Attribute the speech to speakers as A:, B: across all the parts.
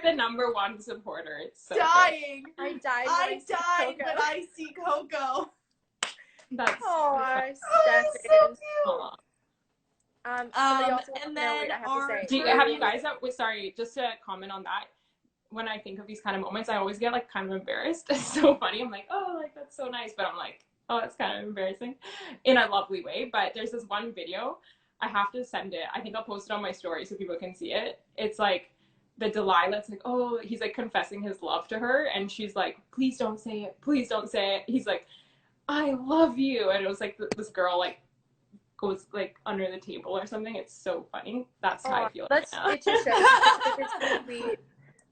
A: the #1 supporter. It's so
B: dying.
A: Good.
B: I died when I see Coco.
A: That's
B: so cute.
C: And then
A: have you guys, sorry, just to comment on that, when I think of these kind of moments, I always get like kind of embarrassed. It's so funny. I'm like, oh, like that's so nice, but I'm like, oh, that's kind of embarrassing in a lovely way. But there's this one video, I have to send it. I think I'll post it on my story so people can see it. It's like the Delilah's like, oh, he's like confessing his love to her, and she's like, please don't say it, please don't say it. He's like, I love you, and it was like this girl like goes like under the table or something. It's so funny. That's how I feel right now.
C: It just shows like it's really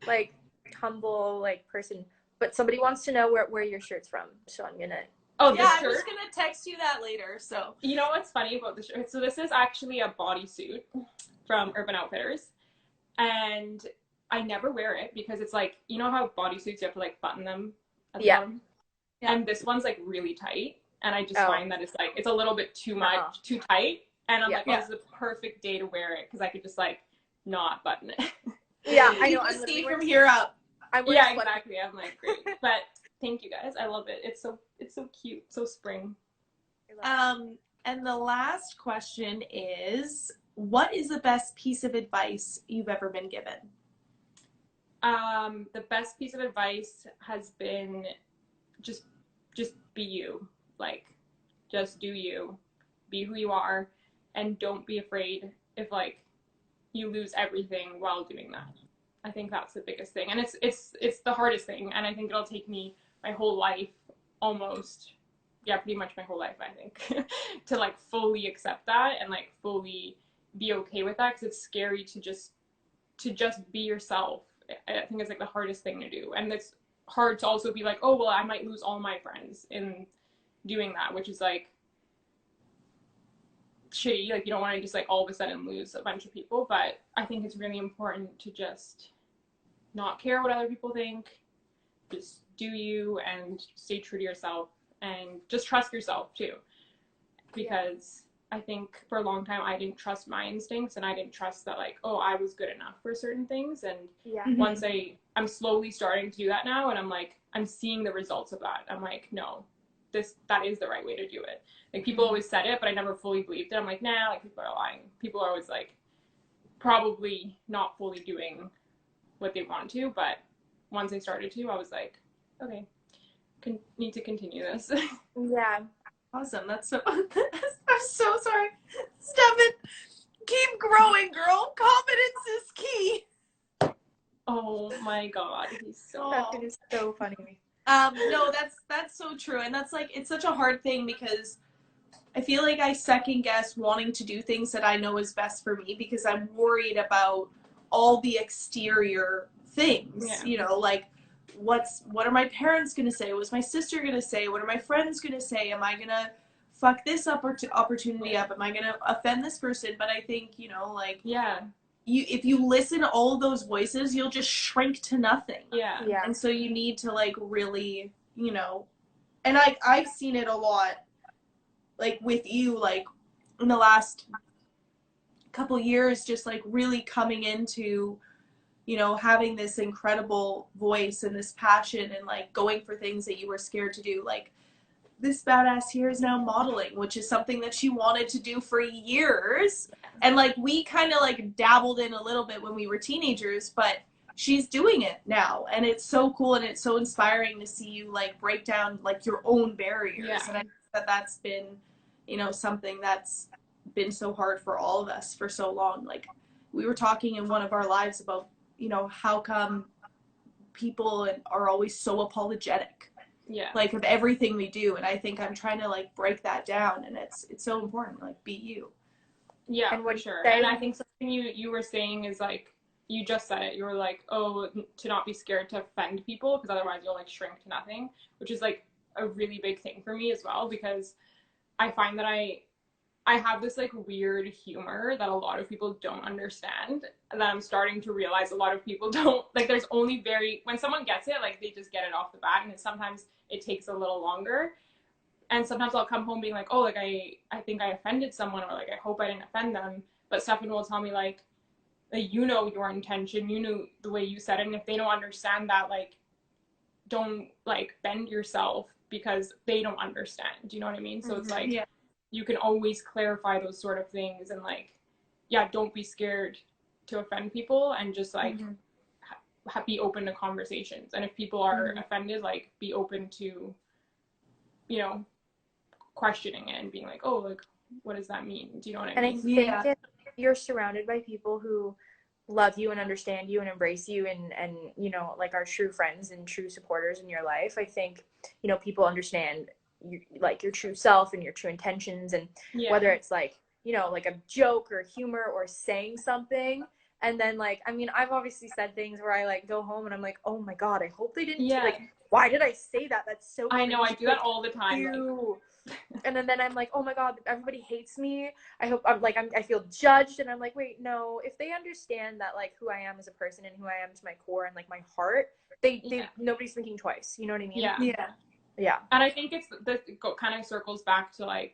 C: like humble like person. But somebody wants to know where your shirt's from, so I'm gonna.
B: Oh yeah, I'm just gonna text you that later. So
A: you know what's funny about the shirt? So this is actually a bodysuit from Urban Outfitters, and I never wear it because it's like, you know how bodysuits you have to like button them at the bottom? Yeah. And this one's like really tight, and I just find that it's like it's a little bit too much, too tight, and I'm like, oh, this is the perfect day to wear it because I could just like not button it.
C: Yeah, I know.
B: I'm see from here up.
A: Yeah, exactly. I'm like, great, but thank you guys. I love it. It's so cute, so spring.
B: And the last question is, what is the best piece of advice you've ever been given?
A: The best piece of advice has been just be you. Like, just do you. Be who you are, and don't be afraid if like you lose everything while doing that. I think that's the biggest thing, and it's the hardest thing, and I think it'll take me my whole life, almost, pretty much my whole life, I think, to like fully accept that and like fully be okay with that, because it's scary to just be yourself. I think it's like the hardest thing to do, and it's hard to also be like, oh well, I might lose all my friends in doing that, which is like shitty. Like, you don't want to just like all of a sudden lose a bunch of people, but I think it's really important to just not care what other people think, just do you and stay true to yourself, and just trust yourself too, because I think for a long time I didn't trust my instincts, and I didn't trust that like, oh, I was good enough for certain things, and once I'm slowly starting to do that now, and I'm like, I'm seeing the results of that. I'm like, no, that is the right way to do it. Like, people always said it, but I never fully believed it. I'm like, nah, like, people are lying. People are always like probably not fully doing what they want to, but once I started to, I was like, okay, need to continue this.
C: Yeah.
B: Awesome. That's so I'm so sorry. Stefan, keep growing, girl. Confidence is key.
A: Oh my god, he's so
C: Stefan is so funny.
B: No, that's so true, and that's like, it's such a hard thing because I feel like I second guess wanting to do things that I know is best for me because I'm worried about all the exterior things.
A: Yeah.
B: You know, like what are my parents gonna say? What's my sister gonna say? What are my friends gonna say? Am I gonna fuck this opportunity up? Am I gonna offend this person? But I think, you know, like, if you listen to all those voices, you'll just shrink to nothing.
C: Yeah.
B: And so you need to like really, you know, and I've seen it a lot, like with you, like in the last couple years, just like really coming into, you know, having this incredible voice and this passion and like going for things that you were scared to do. Like, this badass here is now modeling, which is something that she wanted to do for years. And like, we kind of like dabbled in a little bit when we were teenagers, but she's doing it now. And it's so cool. And it's so inspiring to see you like break down like your own barriers.
A: Yeah.
B: And I think that's been, you know, something that's been so hard for all of us for so long. Like, we were talking in one of our lives about, you know, how come people are always so apologetic.
A: Yeah.
B: Like, of everything we do. And I think I'm trying to like break that down, and it's so important. Like, be you.
A: Yeah, and for sure. And I think something you were saying is like, you just said it. You were like, oh, to not be scared to offend people, because otherwise you'll like shrink to nothing, which is like a really big thing for me as well, because I find that I have this like weird humor that a lot of people don't understand, and that I'm starting to realize a lot of people don't. Like, there's only when someone gets it, like they just get it off the bat, and sometimes it takes a little longer. And sometimes I'll come home being like, oh, like I think I offended someone, or like I hope I didn't offend them. But Stefan will tell me like, like, you know your intention, you know the way you said it, and if they don't understand that, like, don't like bend yourself because they don't understand. Do you know what I mean? So it's like,
B: Yeah.
A: you can always clarify those sort of things, and like, yeah, don't be scared to offend people, and just like be open to conversations. And if people are offended, like, be open to, you know, questioning it and being like, oh, like, what does that mean? Do you know what I mean?
C: And I think if you're surrounded by people who love you and understand you and embrace you, and you know, like, are true friends and true supporters in your life, I think, you know, people understand you, like, your true self and your true intentions, and whether it's like, you know, like a joke or humor or saying something. And then, like, I mean, I've obviously said things where I like go home and I'm like, oh my god, I hope they didn't like, why did I say that? That's so
A: I know, I do that all the time.
C: And then I'm like, oh my god, everybody hates me. I hope I feel judged. And I'm like, wait, no, if they understand that, like, who I am as a person and who I am to my core and like my heart, they nobody's thinking twice. You know what I mean? Yeah.
A: And I think it's this kind of circles back to like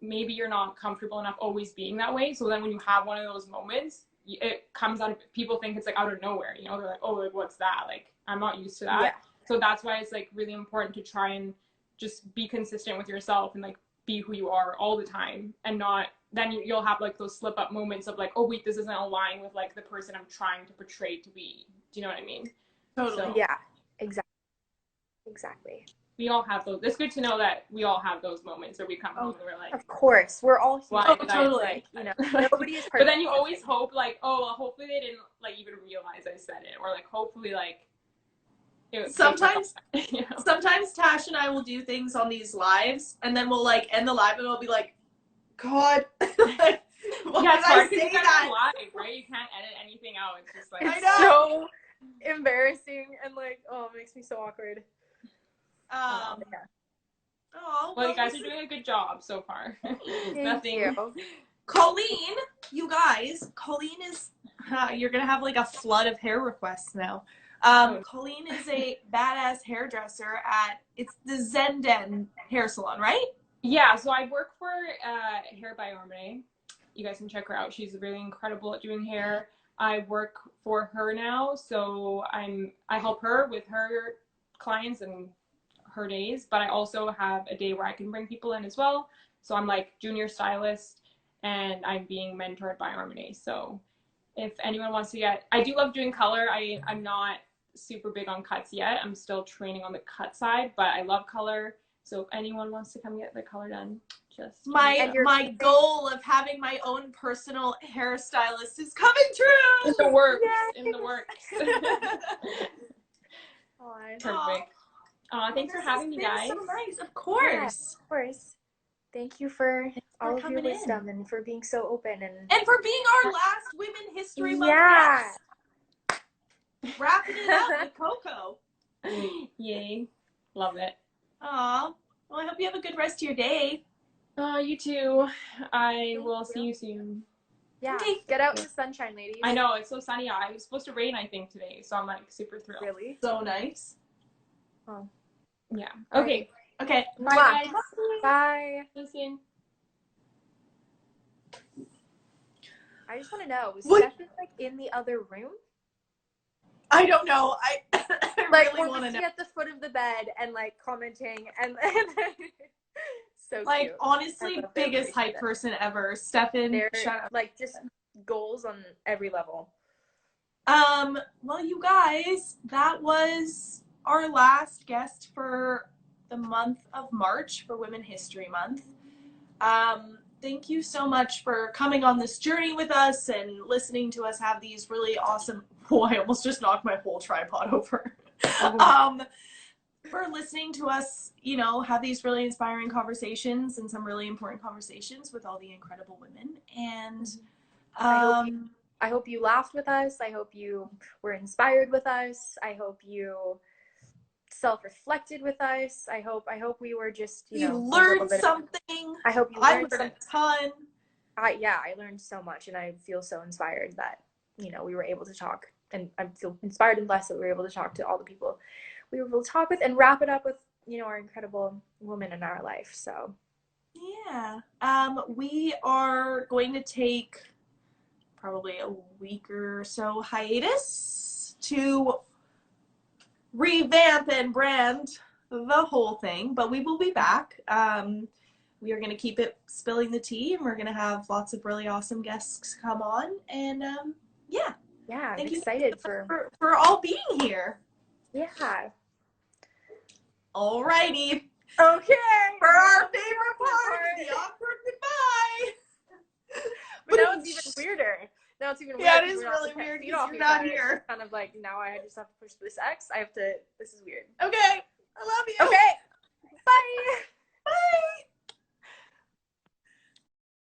A: maybe you're not comfortable enough always being that way. So then when you have one of those moments, it comes out of, people think it's like out of nowhere, you know, they're like, oh, like, what's that? Like, I'm not used to that. Yeah. So that's why it's like really important to try and just be consistent with yourself and like be who you are all the time, and not, then you'll have like those slip up moments of like, oh wait, this isn't aligned with like the person I'm trying to portray to be. Do you know what I mean?
B: Totally.
A: So,
C: yeah, exactly.
A: We all have those. It's good to know that we all have those moments where we come home and we're like,
C: of course, we're all human.
B: Totally.
C: Like, you know, nobody is perfect.
A: But then you always hope like, oh, well, hopefully they didn't like even realize I said it, or like hopefully like
B: sometimes you know? Sometimes Tash and I will do things on these lives, and then we'll like end the live and we'll be like, God, like, why
A: yeah, it's hard
B: did I
A: because
B: say that?
A: Live, right? You can't edit anything out. It's just like,
C: it's so embarrassing, and like, oh, it makes me so awkward.
B: Oh,
A: well, you guys are doing a good job so far. Nothing.
B: Colleen, you guys, Colleen is, you're gonna have like a flood of hair requests now. Colleen is a badass hairdresser at, it's the Zenden hair salon, right?
A: Yeah, so I work for Hair by Armene. You guys can check her out. She's really incredible at doing hair. I work for her now, so I help her with her clients and her days, but I also have a day where I can bring people in as well. So I'm like junior stylist, and I'm being mentored by Armene. So if anyone wants to get, I do love doing color. I'm not super big on cuts yet. I'm still training on the cut side, but I love color. So if anyone wants to come get the color done, just
B: my goal of having my own personal hairstylist is coming true.
A: In the works. In the works. Perfect. Thanks for having me, guys.
B: So nice, of course.
C: Yeah, of course. Thank you for all of your wisdom and for being so open
B: and for being our last Women History Month guest. Wrapping it up with Coco.
A: Yay. Love it.
B: Aw. Well, I hope you have a good rest of your day.
A: You too. I will see you soon.
C: Yeah. Okay. Get out in the sunshine, ladies.
A: I know, it's so sunny out. It was supposed to rain, I think, today, so I'm like super thrilled.
C: Really?
B: So nice.
C: Oh.
A: Yeah. Okay.
B: Okay.
A: Bye, guys.
C: Bye.
A: See you soon.
C: I just want to know, was Stefan like in the other room?
B: I don't know. I
C: like,
B: really want to know.
C: At the foot of the bed and like commenting and so
B: like
C: cute.
B: honestly, biggest hype person ever. Stefan, shut up.
C: Like just goals on every level.
B: Well, you guys, that was our last guest for the month of March for Women History Month. Thank you so much for coming on this journey with us and listening to us have these really awesome, I almost just knocked my whole tripod over. For listening to us, you know, have these really inspiring conversations and some really important conversations with all the incredible women. And
C: I hope you laughed with us. I hope you were inspired with us. I hope you self-reflected with us. I hope we were just, you know,
B: learned something.
C: I hope you
B: learned a ton.
C: I learned so much, and I feel so inspired that, you know, we were able to talk, and I feel inspired and blessed that we were able to talk to all the people we were able to talk with and wrap it up with, you know, our incredible women in our life. So
B: yeah, we are going to take probably a week or so hiatus to revamp and brand the whole thing, but we will be back. We are going to keep it spilling the tea, and we're going to have lots of really awesome guests come on, and yeah.
C: Yeah, I'm
B: Thank
C: excited
B: you for all being here.
C: Yeah.
B: Alrighty.
C: Okay.
B: For our favorite part, the awkward goodbye.
C: But now it's even weirder. Now it's even weirder.
B: Yeah, it is really weird because you're not here.
C: It's kind of like, now I just have to push this X. This is weird.
B: Okay. I love you.
C: Okay. Bye.